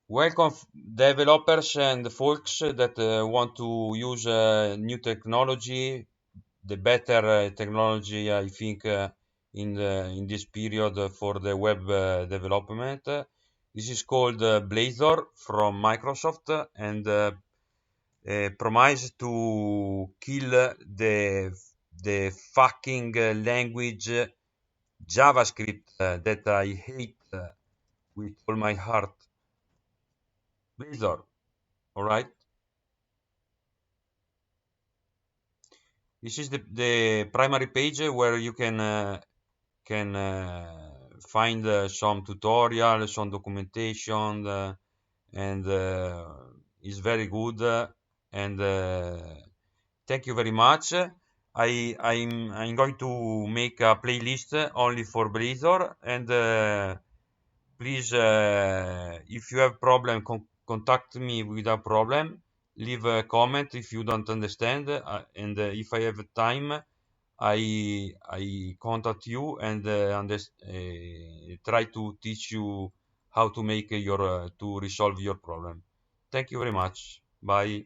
Welcome, developers and folks that want to use new technology, the better technology, I think, in this period for the web development. This is called Blazor from Microsoft, and promise to kill the fucking language JavaScript that I hate with all my heart. Blazor, all right. This is the primary page where you can find some tutorial, some documentation, and is very good. And thank you very much. I'm going to make a playlist only for Blazor, and please, if you have problem, contact me without problem. Leave a comment if you don't understand, and if I have time, I contact you and try to teach you how to make your to resolve your problem. Thank you very much. Bye.